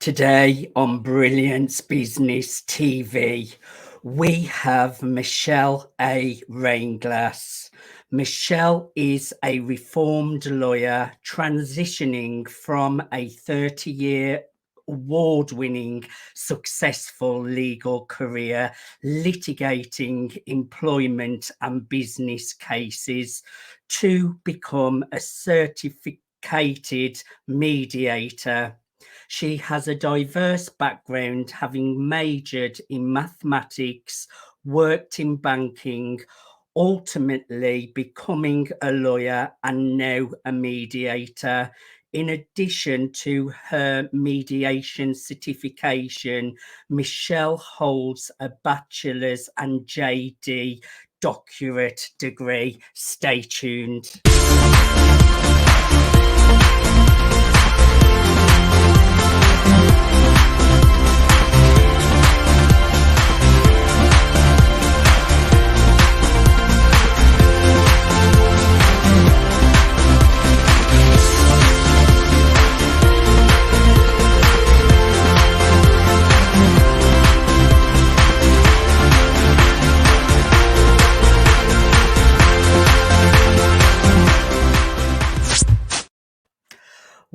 Today on Brilliance Business TV, we have Michelle Reinglass. Michelle is a reformed lawyer transitioning from a 30-year award-winning successful legal career litigating employment and business cases to become a certificated mediator. She has a diverse background, having majored in mathematics, worked in banking, ultimately becoming a lawyer and now a mediator. In addition to her mediation certification, Michelle holds a bachelor's and JD doctorate degree. Stay tuned.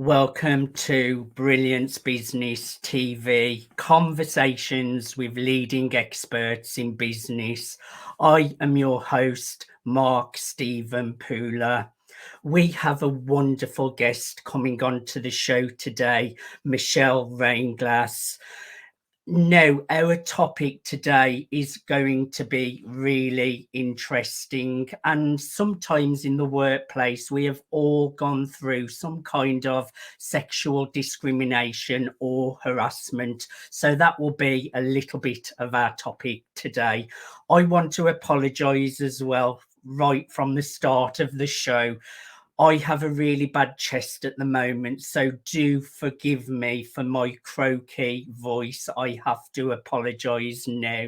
Welcome to Brilliance Business TV, conversations with leading experts in business. I am your host, Mark Stephen Pooler. We have a wonderful guest coming on to the show today, Michelle Reinglass. No, our topic today is going to be really interesting. And sometimes in the workplace, we have all gone through some kind of sexual discrimination or harassment. So that will be a little bit of our topic today. I want to apologise as well, right from the start of the show. I have a really bad chest at the moment, so do forgive me for my croaky voice. I have to apologise now.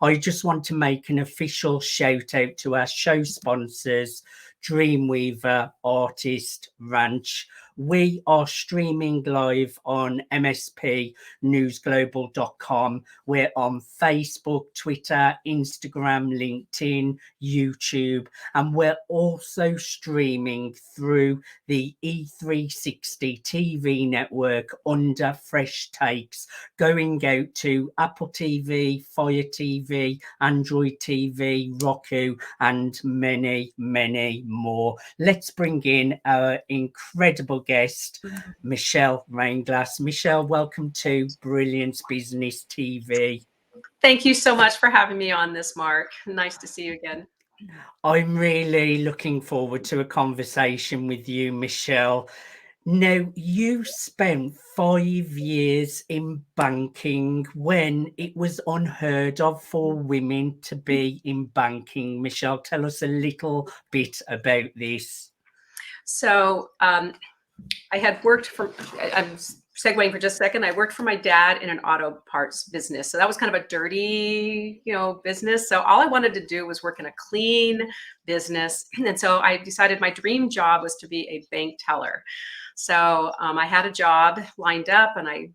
I just want to make an official shout out to our show sponsors, Dreamweaver Artist Ranch. We are streaming live on mspnewsglobal.com. We're on Facebook, Twitter, Instagram, LinkedIn, YouTube, and we're also streaming through the E360 TV network under Fresh Takes, going out to Apple TV, Fire TV, Android TV, Roku, and many, many more. Let's bring in our incredible guest, Michelle Reinglass. Michelle, welcome to Brilliance Business TV. Thank you so much for having me on this, Mark. Nice to see you again. I'm really looking forward to a conversation with you, Michelle. Now, you spent 5 years in banking when it was unheard of for women to be in banking. Michelle, tell us a little bit about this. So I had worked for, I'm segueing for just a second. I worked for my dad in an auto parts business. So that was kind of a dirty, business. So all I wanted to do was work in a clean business. And so I decided my dream job was to be a bank teller. So I had a job lined up and I,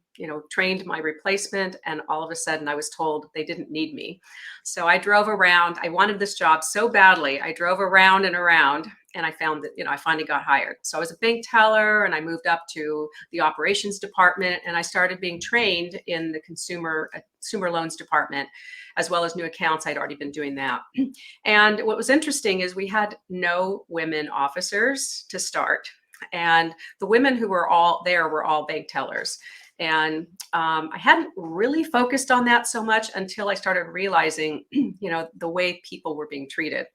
trained my replacement, and all of a sudden I was told they didn't need me. So I drove around. I wanted this job so badly. I drove around and around, and I found that, I finally got hired. So I was a bank teller, and I moved up to the operations department, and I started being trained in the consumer loans department, as well as new accounts. I'd already been doing that. And what was interesting is we had no women officers to start. And the women who were all there were all bank tellers. And I hadn't really focused on that so much until I started realizing, the way people were being treated.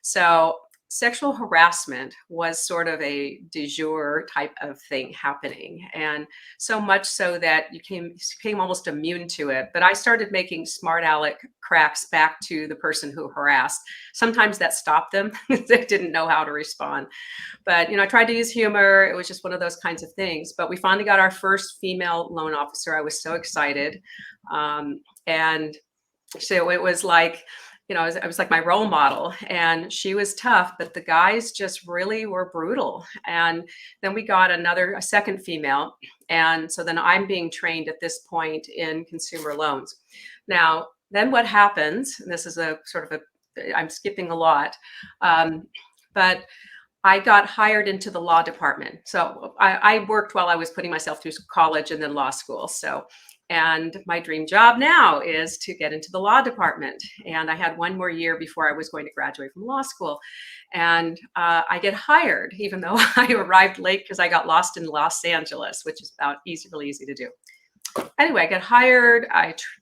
So sexual harassment was sort of a du jour type of thing happening. And so much so that you became almost immune to it. But I started making smart aleck cracks back to the person who harassed. Sometimes that stopped them. They didn't know how to respond. But, I tried to use humor. It was just one of those kinds of things. But we finally got our first female loan officer. I was so excited. And so it was like, I was like my role model, and she was tough, but the guys just really were brutal. And then we got a second female. And so then I'm being trained at this point in consumer loans. Now, then what happens, and this is a sort of I'm skipping a lot, but I got hired into the law department. So I worked while I was putting myself through college and then law school. And my dream job now is to get into the law department. And I had one more year before I was going to graduate from law school. And I get hired, even though I arrived late because I got lost in Los Angeles, which is really easy to do. Anyway, I get hired.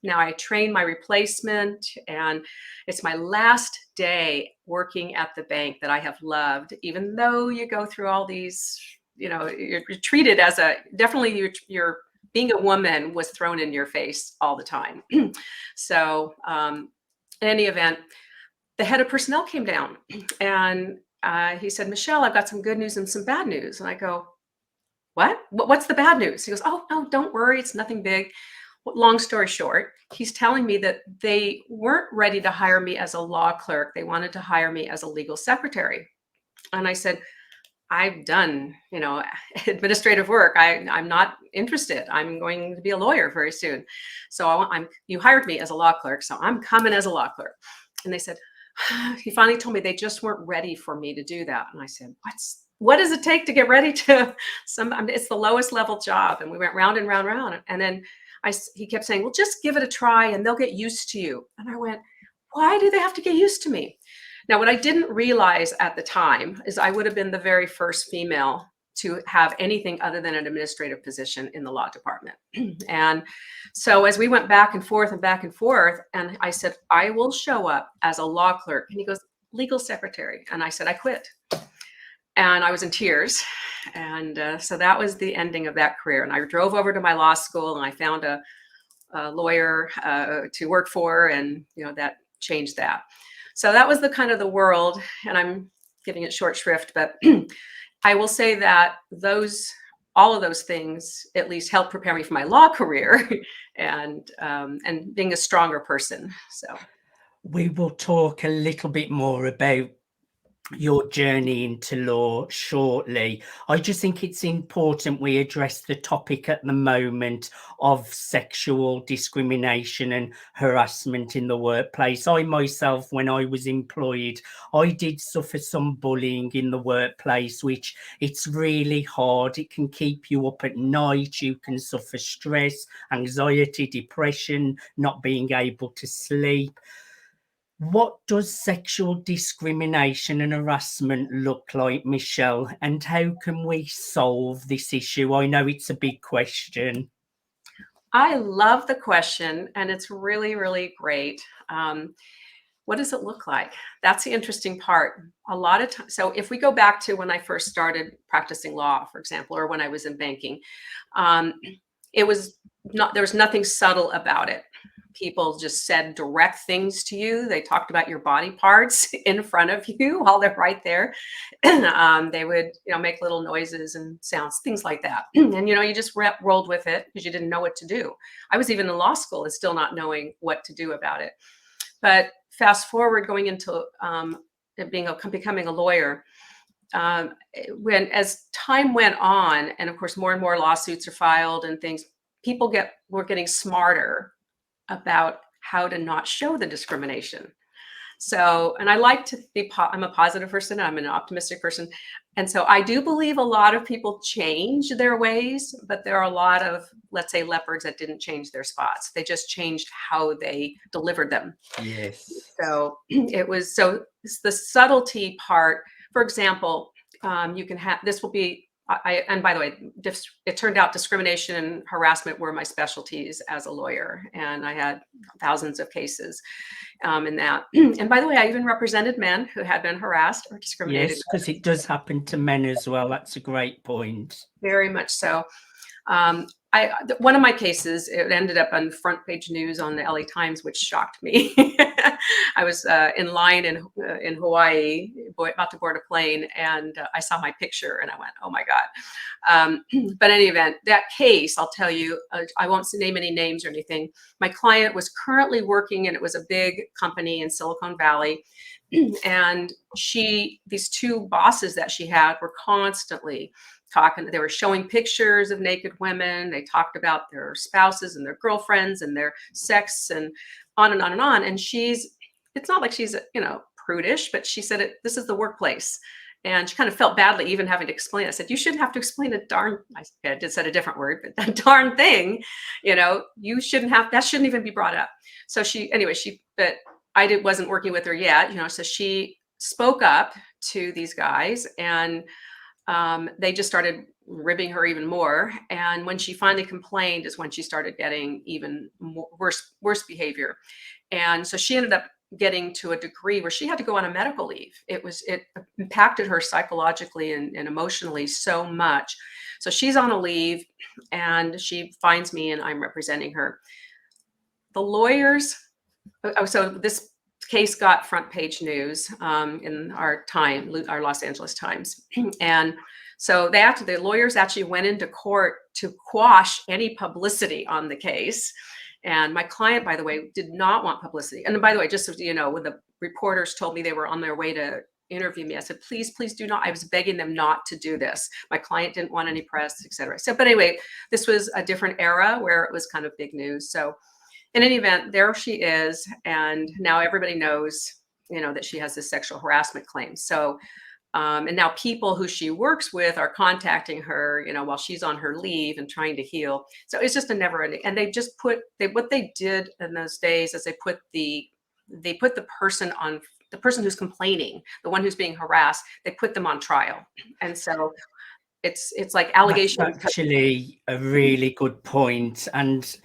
Now I train my replacement, and it's my last day working at the bank that I have loved. Even though you go through all these, you're treated as definitely you're being a woman was thrown in your face all the time. So, in any event, the head of personnel came down, and he said, "Michelle, I've got some good news and some bad news." And I go, "What? What's the bad news?" He goes, "Oh, no, don't worry. It's nothing big." Long story short, he's telling me that they weren't ready to hire me as a law clerk. They wanted to hire me as a legal secretary. And I said, "I've done, administrative work. I'm not interested. I'm going to be a lawyer very soon. So you hired me as a law clerk, so I'm coming as a law clerk." And they said, he finally told me they just weren't ready for me to do that. And I said, what does it take to get ready to it's the lowest level job. And we went round and round and round. And then he kept saying, "Well, just give it a try and they'll get used to you." And I went, "Why do they have to get used to me?" Now, what I didn't realize at the time is I would have been the very first female to have anything other than an administrative position in the law department. And so as we went back and forth, and I said, "I will show up as a law clerk." And he goes, "Legal secretary." And I said, "I quit." And I was in tears. And so that was the ending of that career. And I drove over to my law school and I found a lawyer to work for, and that changed that. So that was the kind of the world, and I'm giving it short shrift, but I will say that all of those things at least helped prepare me for my law career and being a stronger person. So We will talk a little bit more about your journey into law shortly. I just think it's important we address the topic at the moment of sexual discrimination and harassment in the workplace. I myself, when I was employed, I did suffer some bullying in the workplace, which it's really hard. It can keep you up at night. You can suffer stress, anxiety, depression, not being able to sleep. What does sexual discrimination and harassment look like, Michelle, and how can we solve this issue? I know it's a big question. I love the question, and it's really, really great. What does it look like? That's the interesting part. A lot of times, so if we go back to when I first started practicing law, for example, or when I was in banking, there was nothing subtle about it. People just said direct things to you. They talked about your body parts in front of you while they're right there. They would, make little noises and sounds, things like that. And, you just rolled with it because you didn't know what to do. I was even in law school and still not knowing what to do about it. But fast forward going into becoming a lawyer, as time went on, and of course more and more lawsuits are filed and things, were getting smarter about how to not show the discrimination. So, and I like to be, I'm a positive person, I'm an optimistic person. And so I do believe a lot of people change their ways, but there are a lot of, let's say, leopards that didn't change their spots. They just changed how they delivered them. Yes. So it's the subtlety part. For example, you can have, this will be, and by the way, it turned out discrimination and harassment were my specialties as a lawyer, and I had thousands of cases in that. And by the way, I even represented men who had been harassed or discriminated. Yes, because it does happen to men as well. That's a great point. Very much so. One of my cases, it ended up on front page news on the LA Times, which shocked me. I was in line in Hawaii, about to board a plane, and I saw my picture, and I went, "Oh my God!" But in any event, that case, I'll tell you, I won't name any names or anything. My client was currently working, and it was a big company in Silicon Valley, and these two bosses that she had were constantly talking. They were showing pictures of naked women. They talked about their spouses and their girlfriends and their sex and on and on and on. And it's not like she's, prudish, but she said this is the workplace. And she kind of felt badly even having to explain. I said, you shouldn't have to explain I did said a different word, but that darn thing, you shouldn't have, that shouldn't even be brought up. So but wasn't working with her yet, so she spoke up to these guys, and they just started ribbing her even more. And when she finally complained is when she started getting even worse behavior. And so she ended up getting to a degree where she had to go on a medical leave. It impacted her psychologically and emotionally so much. So she's on a leave, and she finds me, and I'm representing her. The lawyers, so this case got front page news in our Los Angeles Times. And so the lawyers actually went into court to quash any publicity on the case. And my client, by the way, did not want publicity. And by the way, just so you know, when the reporters told me they were on their way to interview me, I said, please do not. I was begging them not to do this. My client didn't want any press, et cetera. So, but anyway, this was a different era where it was kind of big news. So in any event, there she is. And now everybody knows, that she has this sexual harassment claim. So, and now people who she works with are contacting her, while she's on her leave and trying to heal. So it's just a never ending. And they just what they did in those days is they put the person who's complaining, the one who's being harassed, they put them on trial. And so it's like allegations. That's actually a really good point. And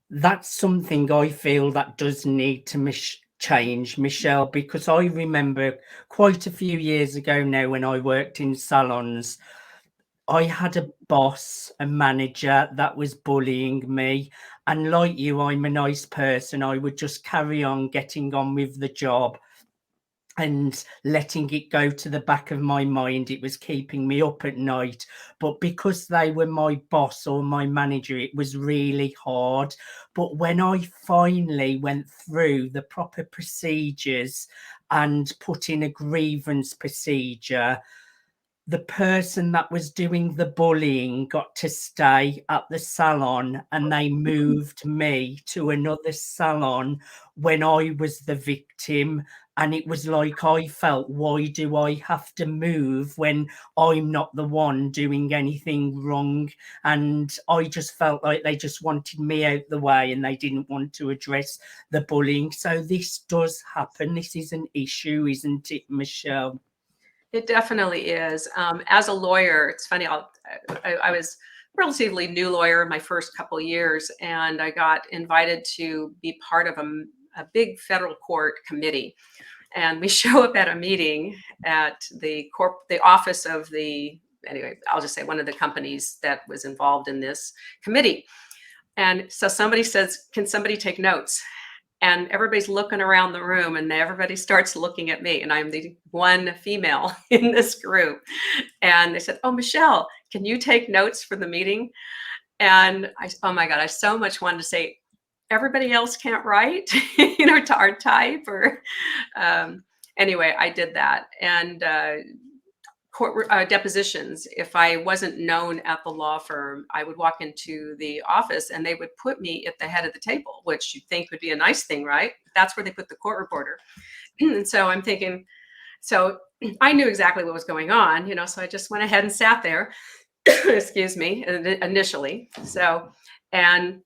that's something I feel that does need to change, Michelle, because I remember quite a few years ago now when I worked in salons, I had a boss, a manager that was bullying me. And like you, I'm a nice person. I would just carry on getting on with the job and letting it go to the back of my mind. It was keeping me up at night. But because they were my boss or my manager, it was really hard. But when I finally went through the proper procedures and put in a grievance procedure, the person that was doing the bullying got to stay at the salon, and they moved me to another salon when I was the victim. And it was like I felt, why do I have to move when I'm not the one doing anything wrong? And I just felt like they just wanted me out the way, and they didn't want to address the bullying. So this does happen. This is an issue, isn't it, Michelle? It definitely is. As a lawyer, it's funny. I was a relatively new lawyer in my first couple of years, and I got invited to be part of a big federal court committee. And we show up at a meeting at the office of anyway, I'll just say one of the companies that was involved in this committee. And so somebody says, "Can somebody take notes?" And everybody's looking around the room, and everybody starts looking at me, and I'm the one female in this group. And they said, "Oh, Michelle, can you take notes for the meeting?" And oh my God, I so much wanted to say, everybody else can't write, to our type, or anyway, I did that. And court depositions, if I wasn't known at the law firm, I would walk into the office and they would put me at the head of the table, which you'd think would be a nice thing, right? That's where they put the court reporter. And so I'm thinking, so I knew exactly what was going on, so I just went ahead and sat there, excuse me, initially. So, and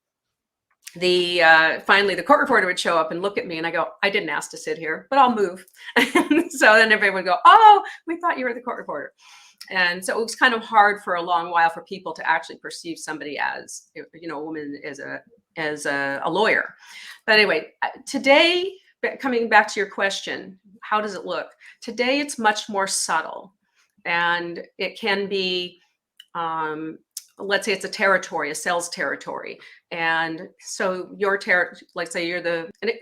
finally the court reporter would show up and look at me, and I go, "I didn't ask to sit here, but I'll move." So then everybody would go, "Oh, we thought you were the court reporter." And so it was kind of hard for a long while for people to actually perceive somebody as, a woman as a lawyer. But anyway, today, coming back to your question, how does it look? Today, it's much more subtle, and it can be let's say it's a territory, a sales territory. And so your like say you're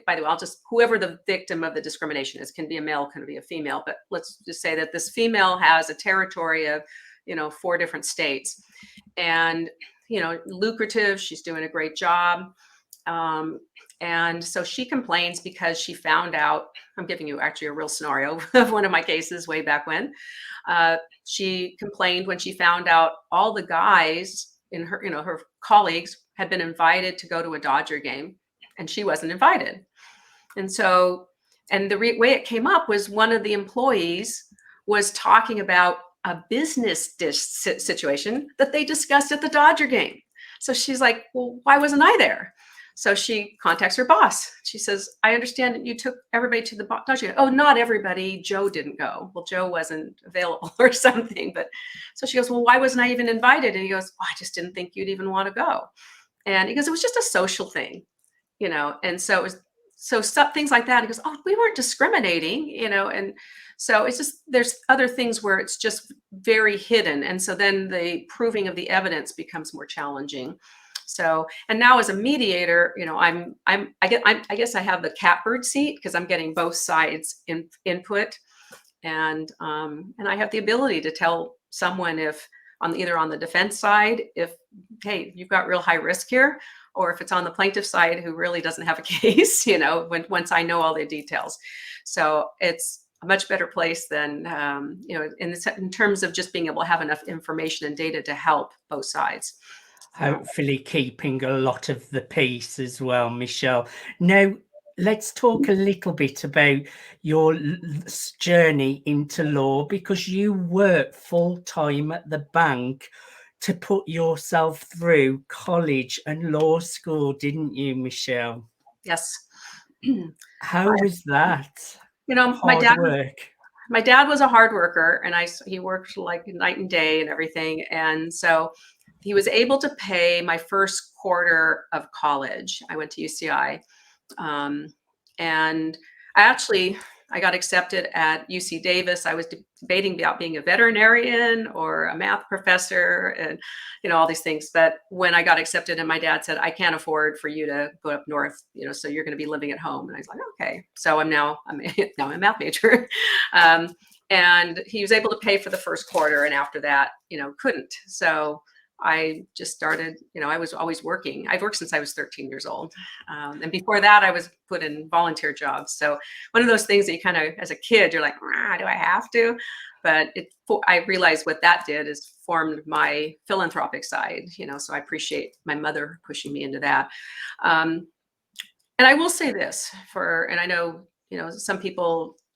by the way, whoever the victim of the discrimination is, can be a male, can be a female, but let's just say that this female has a territory of, 4 different states, and, lucrative, she's doing a great job. And so she complains because she found out, I'm giving you actually a real scenario of one of my cases way back when. She complained when she found out all the guys in her, her colleagues had been invited to go to a Dodger game and she wasn't invited. And so, and the way it came up was one of the employees was talking about a business situation that they discussed at the Dodger game. So she's like, well, why wasn't I there? So she contacts her boss. She says, I understand that you took everybody to the Dodger game. Oh, not everybody. Joe didn't go. Well, Joe wasn't available or something. But so she goes, well, why wasn't I even invited? And he goes, I just didn't think you'd even want to go. And he goes, it was just a social thing, and so it was, some things like that. He goes, oh, we weren't discriminating, and so it's just, there's other things where it's just very hidden. And so then the proving of the evidence becomes more challenging. So, and now as a mediator, I guess I have the catbird seat because I'm getting both sides input, and I have the ability to tell someone if either on the defense side, if, hey, you've got real high risk here, or if it's on the plaintiff side who really doesn't have a case, once I know all the details. So it's a much better place than, in terms of just being able to have enough information and data to help both sides. Hopefully keeping a lot of the peace as well, Michelle. Now, let's talk a little bit about your journey into law, because you work full-time at the bank to put yourself through college and law school, didn't you, Michelle? Yes. How was that? My dad was a hard worker, and he worked like night and day and everything. And so he was able to pay my first quarter of college. I went to UCI. And I got accepted at UC Davis. I was debating about being a veterinarian or a math professor and, all these things. But when I got accepted, and my dad said, I can't afford for you to go up north, so you're going to be living at home. And I was like, okay. So I'm now a math major. And he was able to pay for the first quarter. And after that, couldn't. So I just started, I was always working. I've worked since I was 13 years old. And before that, I was put in volunteer jobs. So one of those things that you kind of, as a kid, you're like, do I have to? But I realized what that did is formed my philanthropic side, so I appreciate my mother pushing me into that. And I will say this and I know, I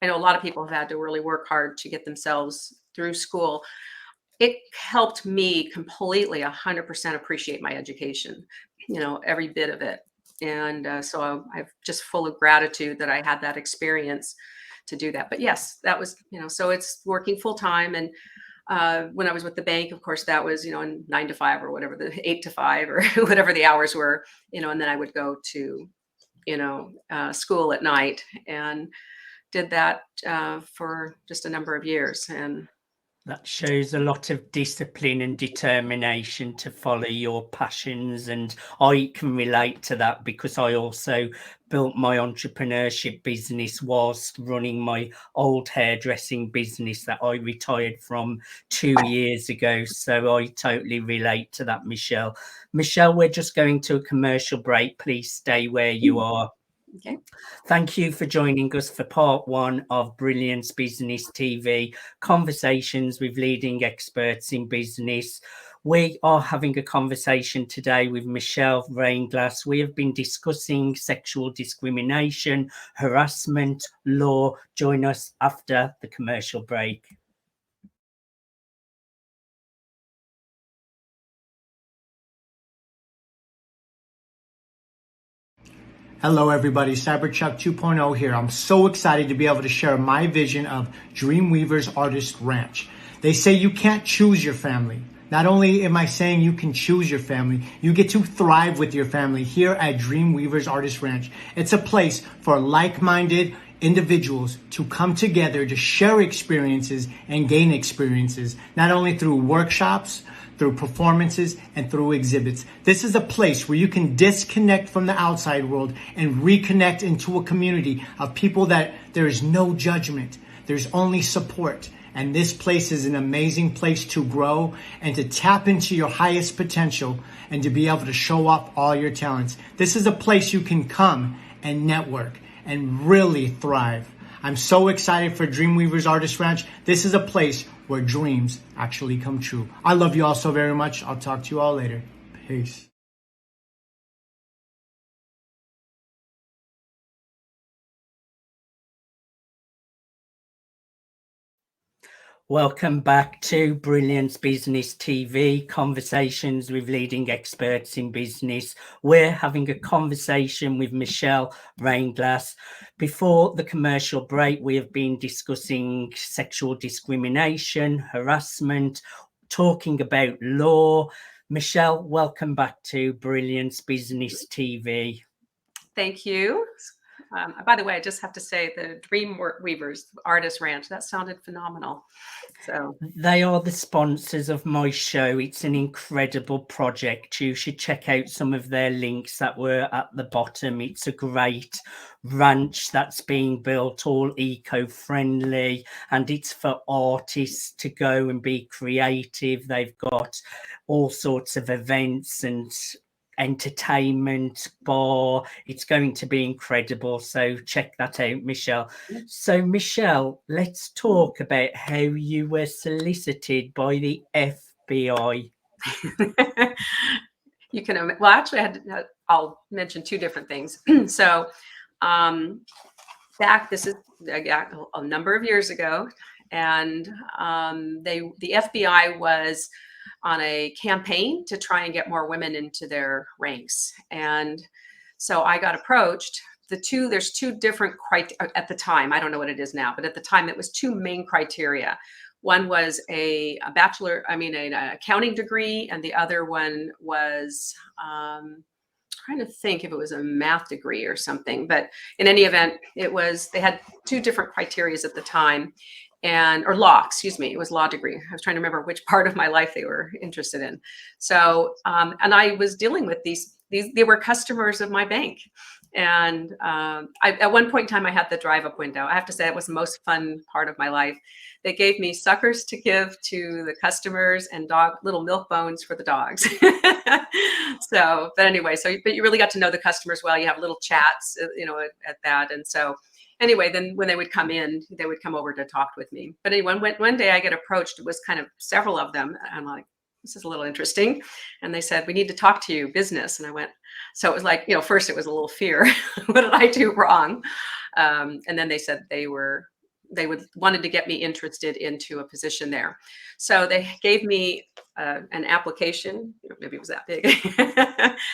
know a lot of people have had to really work hard to get themselves through school. It helped me completely 100% appreciate my education, every bit of it. And so I'm just full of gratitude that I had that experience to do that. But yes, that was, so it's working full time. And when I was with the bank, of course, that was, 9 to 5 or whatever, the 8 to 5 or whatever the hours were, and then I would go to, school at night, and did that for just a number of years. And that shows a lot of discipline and determination to follow your passions. And I can relate to that because I also built my entrepreneurship business whilst running my old hairdressing business that I retired from 2 years ago. So I totally relate to that, Michelle. Michelle, we're just going to a commercial break. Please stay where you are. Okay. Thank you for joining us for part 1 of Brilliance Business TV, conversations with leading experts in business. We are having a conversation today with Michelle Reinglass. We have been discussing sexual discrimination, harassment, law. Join us after the commercial break. Hello everybody, Cyberchuck 2.0 here. I'm so excited to be able to share my vision of Dreamweavers Artist Ranch. They say you can't choose your family. Not only am I saying you can choose your family, you get to thrive with your family here at Dreamweavers Artist Ranch. It's a place for like-minded individuals to come together to share experiences and gain experiences, not only through workshops, through performances, and through exhibits. This is a place where you can disconnect from the outside world and reconnect into a community of people that there is no judgment. There's only support. And this place is an amazing place to grow and to tap into your highest potential and to be able to show off all your talents. This is a place you can come and network and really thrive. I'm so excited for Dreamweavers Artist Ranch. This is a place where dreams actually come true. I love you all so very much. I'll talk to you all later. Peace. Welcome back to Brilliance Business TV, conversations with leading experts in business. We're having a conversation with Michelle Reinglass. Before the commercial break, we have been discussing sexual discrimination, harassment, talking about law. Michelle, welcome back to Brilliance Business TV. Thank you. By the way, I just have to say the Dreamweavers Artist Ranch, that sounded phenomenal. So they are the sponsors of my show. It's an incredible project. You should check out some of their links that were at the bottom. It's a great ranch that's being built, all eco-friendly, and it's for artists to go and be creative. They've got all sorts of events and entertainment bar. It's going to be incredible, so check that out, Michelle. So Michelle, let's talk about how you were solicited by the FBI. You can, well, actually I'll mention two different things. So this is a number of years ago, and the FBI was on a campaign to try and get more women into their ranks. And so I got approached. There's two different criteria at the time. I don't know what it is now, but at the time it was two main criteria. One was an accounting degree, and the other one was, trying to think if it was a math degree or something. But in any event, they had two different criteria at the time. Or law, excuse me, it was law degree. I was trying to remember which part of my life they were interested in. So, and I was dealing with these, they were customers of my bank. And at one point in time, I had the drive-up window. I have to say it was the most fun part of my life. They gave me suckers to give to the customers and little milk bones for the dogs. So, but anyway, but you really got to know the customers well. You have little chats, at that. And so, anyway, then when they would come in, they would come over to talk with me. But anyway, one day I get approached, it was kind of several of them. I'm like, this is a little interesting. And they said, we need to talk to you business. And I went, so it was like, first it was a little fear. What did I do wrong? And then they said they wanted to get me interested into a position there. So they gave me an application, maybe it was that big,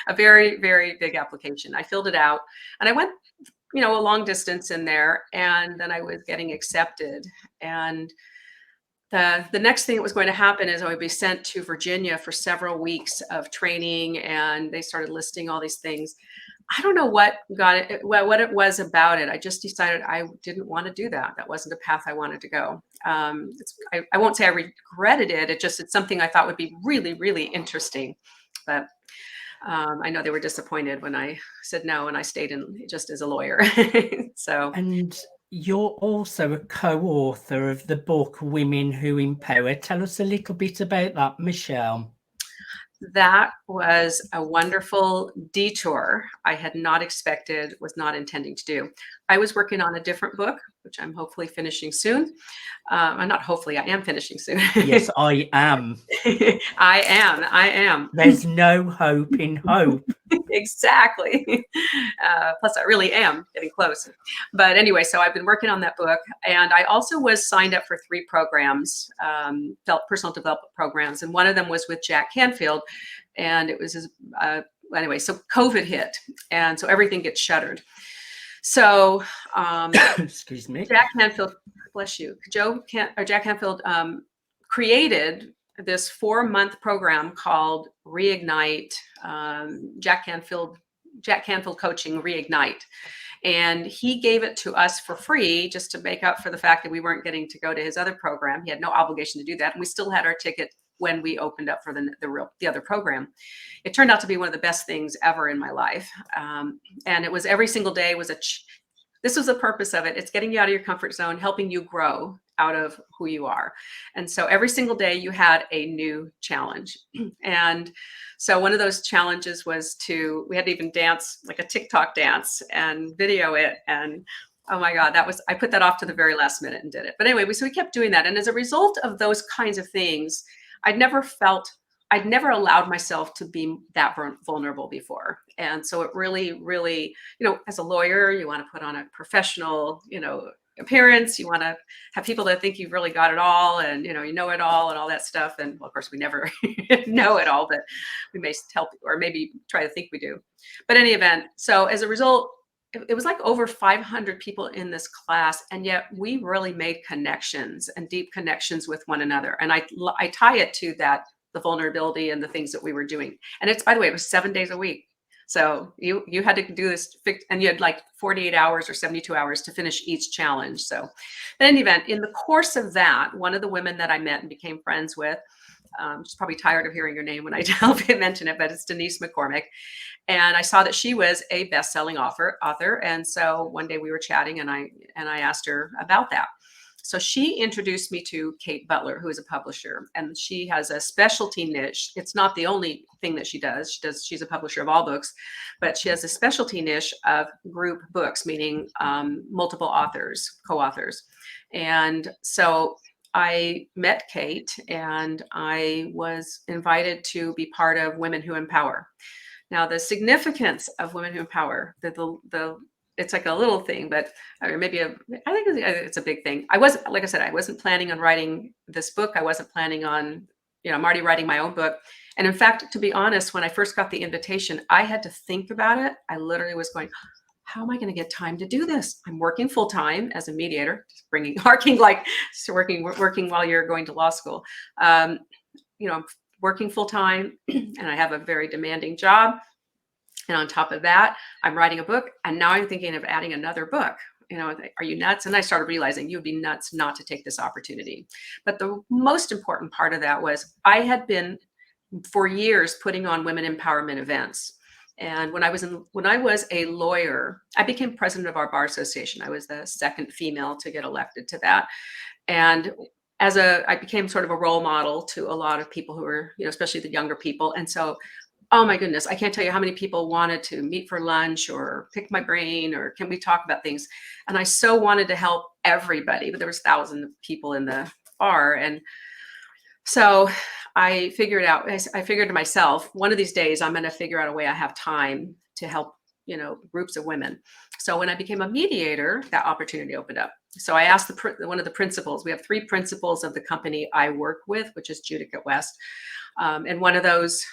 a very, very big application. I filled it out and I went, a long distance in there, and then I was getting accepted. And the next thing that was going to happen is I would be sent to Virginia for several weeks of training, and they started listing all these things. I don't know what what it was about it. I just decided I didn't want to do that. That wasn't a path I wanted to go. I won't say I regretted it. It's something I thought would be really, really interesting. But I know they were disappointed when I said no, and I stayed in just as a lawyer. So. And you're also a co-author of the book Women Who Empower. Tell us a little bit about that, Michelle. That was a wonderful detour I had not expected, was not intending to do. I was working on a different book, which I'm hopefully finishing soon. Not hopefully, I am finishing soon. Yes, I am. I am. There's no hope in hope. Exactly. Plus, I really am getting close. But anyway, so I've been working on that book. And I also was signed up for 3 programs, personal development programs. And one of them was with Jack Canfield. And it was, anyway, so COVID hit. And so everything gets shuttered. So, excuse me. Jack Canfield, bless you. Jack Canfield created this 4-month program called Reignite, Jack Canfield Coaching Reignite. And he gave it to us for free just to make up for the fact that we weren't getting to go to his other program. He had no obligation to do that. And we still had our ticket when we opened up for the other program. It turned out to be one of the best things ever in my life. And it was every single day was this was the purpose of it. It's getting you out of your comfort zone, helping you grow out of who you are. And so every single day you had a new challenge. And so one of those challenges was we had to even dance like a TikTok dance and video it. And oh my God, I put that off to the very last minute and did it. But anyway, so we kept doing that. And as a result of those kinds of things, I'd never allowed myself to be that vulnerable before. And so it really, really, as a lawyer, you want to put on a professional, appearance. You want to have people that think you've really got it all and, you know it all and all that stuff. And well, of course we never know it all, but we may help or maybe try to think we do. But in any event, so as a result, it was like over 500 people in this class, and yet we really made connections and deep connections with one another. And I tie it to that, the vulnerability and the things that we were doing. And it's, by the way, it was 7 days a week. So you had to do this, and you had like 48 hours or 72 hours to finish each challenge. So in any event, in the course of that, one of the women that I met and became friends with, she's probably tired of hearing your name when I mention it, but it's Denise McCormick. And I saw that she was a best-selling author. And so one day we were chatting and I asked her about that. So she introduced me to Kate Butler, who is a publisher, and she has a specialty niche. It's not the only thing that she does. She's a publisher of all books, but she has a specialty niche of group books, meaning multiple authors, co-authors. And so I met Kate and I was invited to be part of Women Who Empower. Now, the significance of Women Who Empower, it's like a little thing, but I think it's a big thing. I wasn't planning on writing this book. I wasn't planning on, I'm already writing my own book. And in fact, to be honest, when I first got the invitation, I had to think about it. I literally was going, how am I going to get time to do this? I'm working full time as a mediator, working while you're going to law school. I'm working full time and I have a very demanding job. And on top of that, I'm writing a book, and now I'm thinking of adding another book. Are you nuts? And I started realizing you'd be nuts not to take this opportunity. But the most important part of that was I had been for years putting on women empowerment events. And when I was a lawyer, I became president of our bar association. I was the second female to get elected to that. And I became sort of a role model to a lot of people who were, especially the younger people. And so, oh my goodness, I can't tell you how many people wanted to meet for lunch or pick my brain or can we talk about things? And I so wanted to help everybody, but there was thousands of people in the bar. And so I figured to myself, one of these days I'm going to figure out a way I have time to help, groups of women. So when I became a mediator, that opportunity opened up. So I asked one of the principals. We have 3 principals of the company I work with, which is Judicate West. And one of those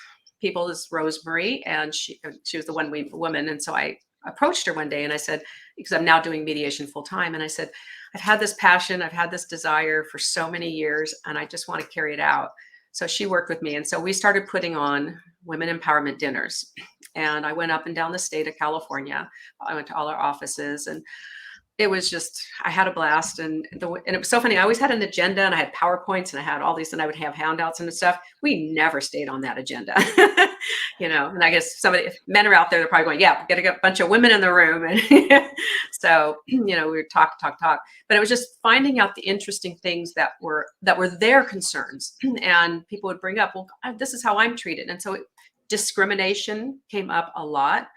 people is Rosemary, and she was the one woman. And so I approached her one day and I said, because I'm now doing mediation full time. And I said, I've had this passion, I've had this desire for so many years, and I just want to carry it out. So she worked with me. And so we started putting on women empowerment dinners. And I went up and down the state of California. I went to all our offices, and it was just, I had a blast. And it was so funny. I always had an agenda and I had PowerPoints and I had all these, and I would have handouts and stuff. We never stayed on that agenda, and I guess if men are out there, they're probably going, yeah, get a bunch of women in the room. And so, we would talk. But it was just finding out the interesting things that were their concerns. And people would bring up, well, this is how I'm treated. And so discrimination came up a lot.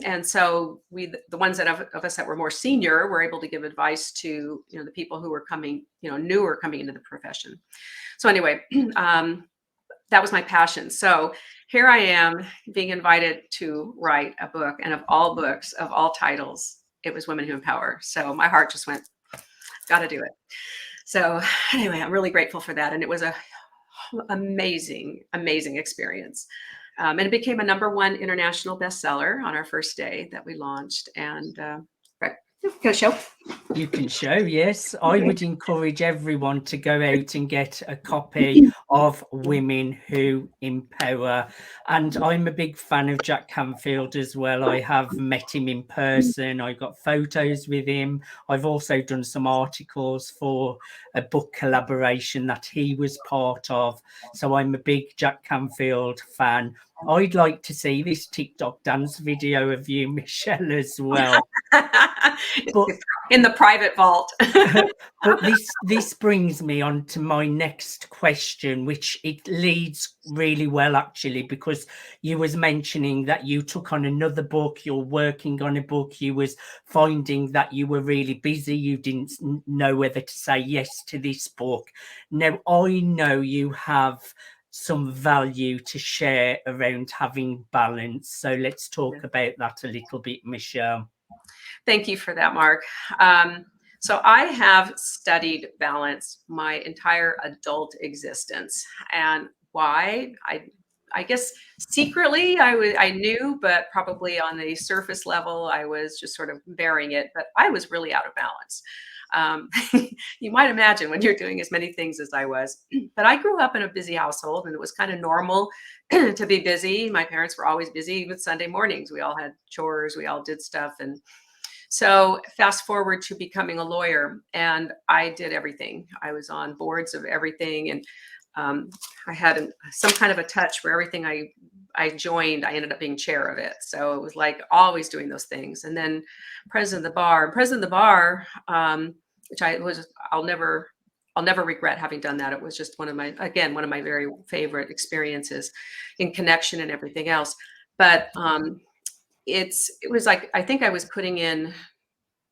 And so the ones of us that were more senior were able to give advice to, the people who were coming, newer coming into the profession. So anyway, that was my passion. So here I am being invited to write a book, and of all books, of all titles, it was Women Who Empower. So my heart just went, got to do it. So anyway, I'm really grateful for that. And it was a amazing, amazing experience. And it became a #1 international bestseller on our first day that we launched. And Go show. You can show, yes. I would encourage everyone to go out and get a copy of Women Who Empower. And I'm a big fan of Jack Canfield as well. I have met him in person. I got photos with him. I've also done some articles for a book collaboration that he was part of. So I'm a big Jack Canfield fan. I'd like to see this TikTok dance video of you, Michelle, as well. But in the private vault. but this brings me on to my next question, which it leads really well actually, because you was mentioning that you took on another book, you're working on a book, you was finding that you were really busy, you didn't know whether to say yes to this book. Now I know you have some value to share around having balance, so let's talk about that a little bit, Michelle. Thank you for that, Mark. So I have studied balance my entire adult existence. And why? I guess secretly I knew, but probably on the surface level, I was just sort of bearing it, but I was really out of balance. You might imagine when you're doing as many things as I was. But I grew up in a busy household, and it was kind of normal to be busy. My parents were always busy with Sunday mornings. We all had chores, we all did stuff. And so fast forward to becoming a lawyer, and I did everything. I was on boards of everything, and I had some kind of a touch where everything I joined, I ended up being chair of it. So it was like always doing those things. And then president of the bar, which I'll never regret having done that. It was just one of my very favorite experiences in connection and everything else. But it was like, I think I was putting in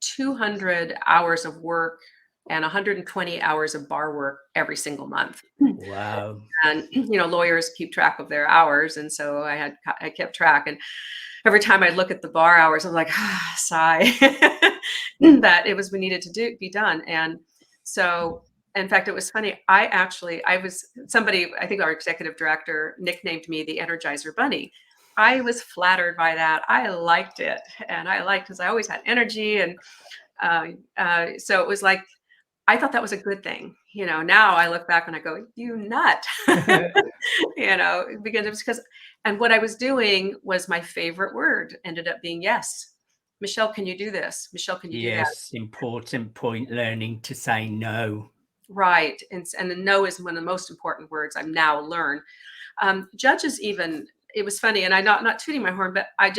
200 hours of work and 120 hours of bar work every single month. Wow. And, lawyers keep track of their hours. And so I kept track. And every time I look at the bar hours, I'm like, sigh, that we needed to be done. And so, in fact, it was funny. I think our executive director nicknamed me the Energizer Bunny. I was flattered by that. I liked it. And because I always had energy. And so it was like, I thought that was a good thing. Now I look back and I go, you nut, because and what I was doing was my favorite word ended up being yes. Michelle, can you do this? Michelle, can you do that? Yes, important point, learning to say no. Right. And the no is one of the most important words I've now learned. Judges even, it was funny, and I'm not tooting my horn, but I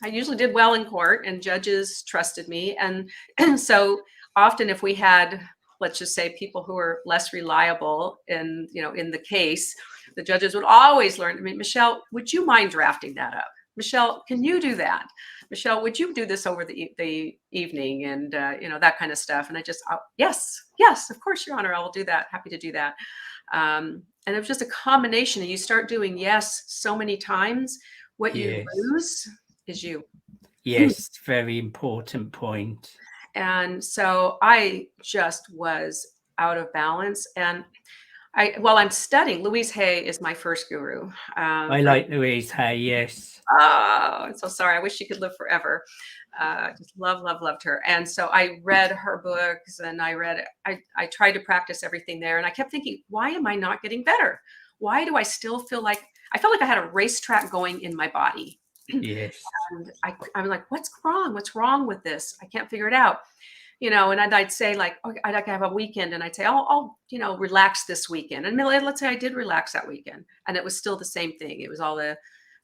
usually did well in court, and judges trusted me. And so often if we had, let's just say, people who are less reliable in the case, the judges would always learn. I mean, Michelle, would you mind drafting that up? Michelle, can you do that? Michelle, would you do this over the evening? And that kind of stuff. And yes, of course, Your Honor, I will do that. Happy to do that. And it was just a combination. And you start doing yes so many times, what you lose is you. Yes, very important point. And so I just was out of balance. And while I'm studying, Louise Hay is my first guru. I like Louise Hay, yes. Oh, I'm so sorry. I wish she could live forever. Just loved her. And so I read her books, and I tried to practice everything there. And I kept thinking, why am I not getting better? Why do I still feel like I felt like I had a racetrack going in my body? Yes. And I'm like, what's wrong? What's wrong with this? I can't figure it out. And I'd say, like, okay, I'd have a weekend, and I'd say, I'll relax this weekend. And let's say I did relax that weekend, and it was still the same thing. It was all the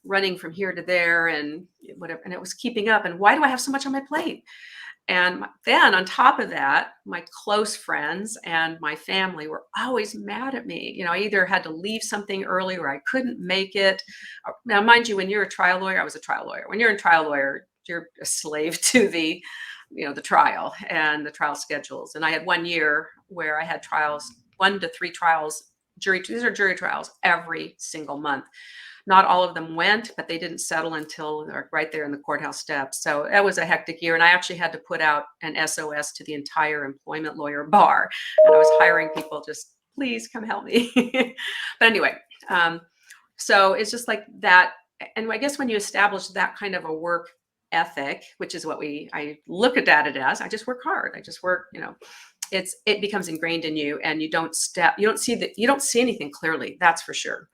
running from here to there and whatever, and it was keeping up. And why do I have so much on my plate? And then on top of that, my close friends and my family were always mad at me. I either had to leave something early or I couldn't make it. Now, mind you, when you're a trial lawyer, I was a trial lawyer. When you're a trial lawyer, you're a slave to the trial and the trial schedules. And I had 1 year where I had trials, 1 to 3 trials, these are jury trials every single month. Not all of them went, but they didn't settle until right there in the courthouse steps. So that was a hectic year. And I actually had to put out an SOS to the entire employment lawyer bar. And I was hiring people, just please come help me. But anyway, so it's just like that. And I guess when you establish that kind of a work ethic, which is what I look at it as. I just work hard. I just work, it becomes ingrained in you, and you don't see anything clearly. That's for sure.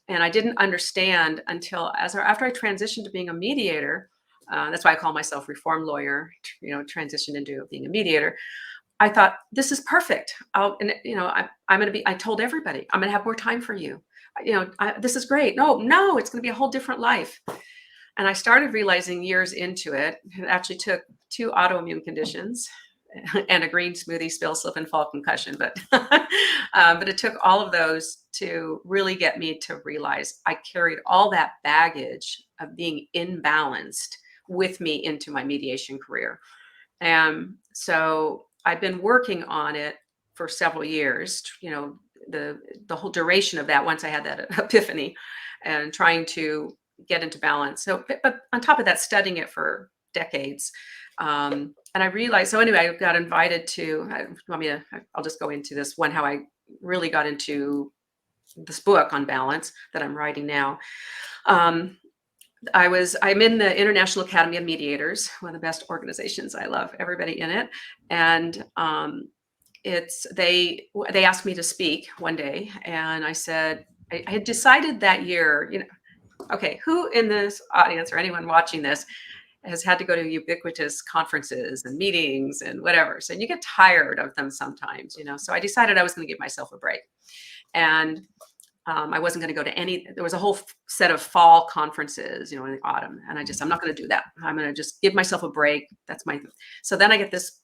And I didn't understand until after I transitioned to being a mediator. That's why I call myself reform lawyer. Transitioned into being a mediator. I thought, this is perfect. I'm going to be. I told everybody, I'm going to have more time for you. This is great. No, it's going to be a whole different life. And I started realizing years into it actually took 2 autoimmune conditions and a green smoothie spill, slip and fall concussion. But it took all of those to really get me to realize I carried all that baggage of being imbalanced with me into my mediation career. And so I've been working on it for several years, the whole duration of that, once I had that epiphany, and trying to get into balance. So, but on top of that, studying it for decades. And I realized, so anyway, I got invited to, I'll just go into this one, how I really got into this book on balance that I'm writing now. I'm in the International Academy of Mediators, one of the best organizations. I love everybody in it. And they asked me to speak one day, and I said, I had decided that year, okay, who in this audience or anyone watching this has had to go to ubiquitous conferences and meetings and whatever. So you get tired of them sometimes, So I decided I was going to give myself a break. And I wasn't going to go to any, there was a whole set of fall conferences, in the autumn. And I'm not going to do that. I'm going to just give myself a break. So then I get this,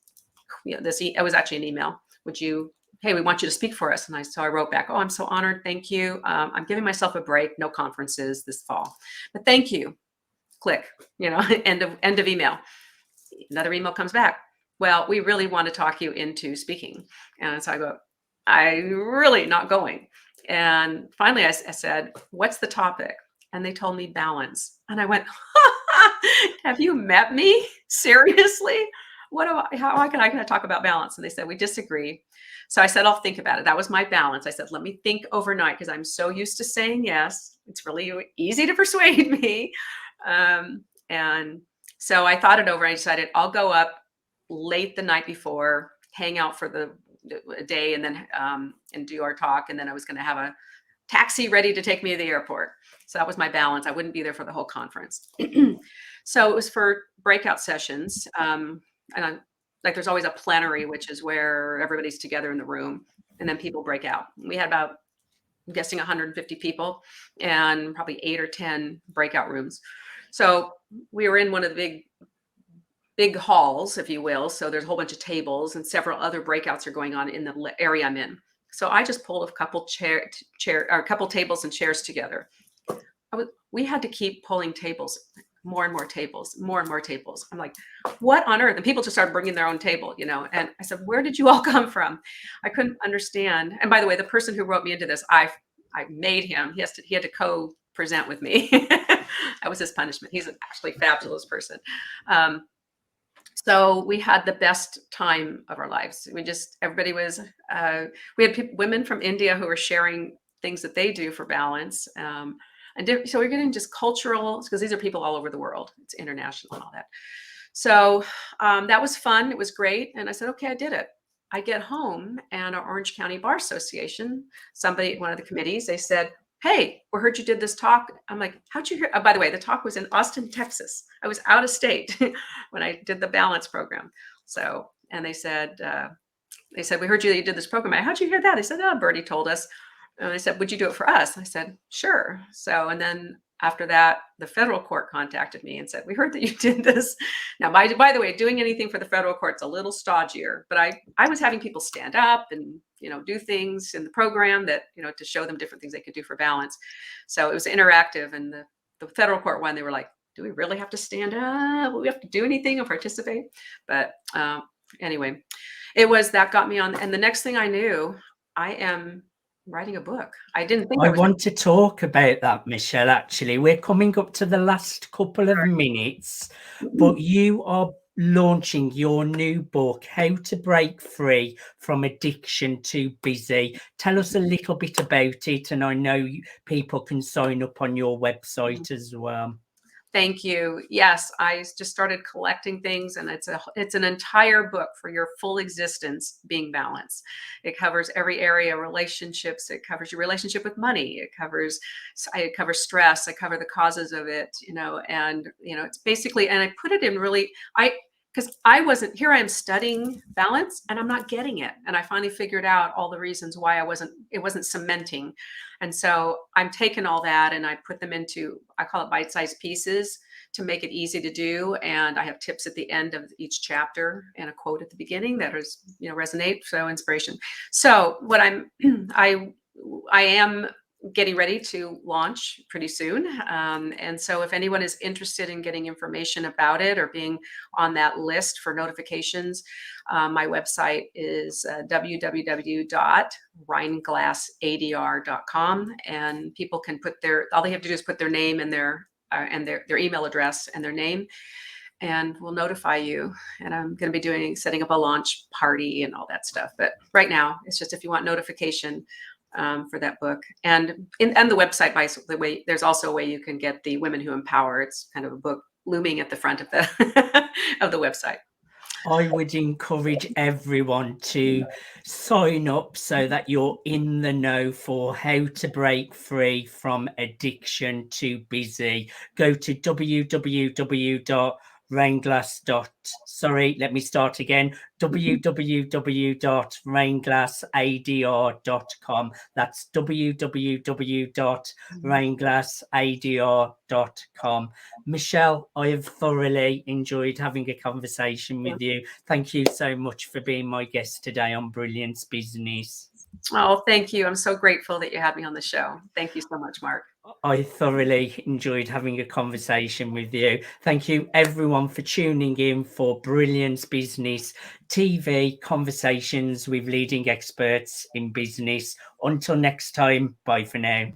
it was actually an email. Hey, we want you to speak for us. And so I wrote back, oh, I'm so honored. Thank you. I'm giving myself a break. No conferences this fall, but thank you. Click, end of email. Another email comes back. Well, we really want to talk you into speaking. And so I go, I'm really not going. And finally I said, what's the topic? And they told me balance. And I went, have you met me? Seriously? How can I talk about balance? And they said, we disagree. So I said, I'll think about it. That was my balance. I said, let me think overnight, because I'm so used to saying yes. It's really easy to persuade me. And so I thought it over. I decided I'll go up late the night before, hang out for the day, and then and do our talk. And then I was going to have a taxi ready to take me to the airport. So that was my balance. I wouldn't be there for the whole conference. So it was for breakout sessions. And there's always a plenary, which is where everybody's together in the room, and then people break out. We had about, I'm guessing, 150 people, and probably 8 or 10 breakout rooms. So we were in one of the big halls, if you will. So there's a whole bunch of tables, and several other breakouts are going on in the area I'm in. So I just pulled a couple tables and chairs together. We had to keep pulling tables, more and more tables. I'm like, what on earth? And people just started bringing their own table, And I said, where did you all come from? I couldn't understand. And by the way, the person who wrote me into this, I made him. He had to co-present with me. That was his punishment. He's actually a fabulous person. So we had the best time of our lives. Everybody was, we had women from India who were sharing things that they do for balance. So we're getting just cultural, because these are people all over the world. It's international and all that. So that was fun. It was great. And I said, okay, I did it. I get home, and our Orange County Bar Association, one of the committees, they said, hey, we heard you did this talk. I'm like, how'd you hear? Oh, by the way, the talk was in Austin, Texas. I was out of state when I did the balance program. So, and they said, we heard you did this program. How'd you hear that? I said, oh, Bertie told us. And they said, would you do it for us? I said, sure. So, and then after that, the federal court contacted me and said, we heard that you did this. Now, by the way, doing anything for the federal court's a little stodgier, but I was having people stand up and, do things in the program that, to show them different things they could do for balance. So it was interactive, and the federal court one, they were like, do we really have to stand up? Will we have to do anything or participate? But anyway, that got me on. And the next thing I knew, I am writing a book. I didn't think I want to talk about that, Michelle. Actually, we're coming up to the last couple of minutes, but you are launching your new book, How to Break Free from Addiction to Busy. Tell us a little bit about it, and I know people can sign up on your website as well. Thank you. Yes, I just started collecting things, and it's an entire book for your full existence being balanced. It covers every area, relationships. It covers your relationship with money. I cover stress. I cover the causes of it. And it's basically, and I put it in really because I wasn't here. I am studying balance, and I'm not getting it. And I finally figured out all the reasons why it wasn't cementing. And so I'm taking all that and I put them into, I call it bite-sized pieces to make it easy to do. And I have tips at the end of each chapter and a quote at the beginning that is, resonate. So inspiration. So what I am getting ready to launch pretty soon. And so if anyone is interested in getting information about it or being on that list for notifications, my website is www.reinglassadr.com, and people can all they have to do is put their name and their email address and their name, and we'll notify you. And I'm going to be setting up a launch party and all that stuff. But right now, it's just if you want notification for that book, and the website, by the way, there's also a way you can get the Women Who Empower. It's kind of a book looming at the front of the of the website. I would encourage everyone to sign up so that you're in the know for how to break free from addiction to busy. Go to www.reinglassadr.com. That's www.reinglassadr.com. Michelle, I have thoroughly enjoyed having a conversation with you. Thank you so much for being my guest today on Brilliance Business. Oh, thank you. I'm so grateful that you had me on the show. Thank you so much, Mark. I thoroughly enjoyed having a conversation with you. Thank you, everyone, for tuning in for Brilliance Business TV conversations with leading experts in business. Until next time, bye for now.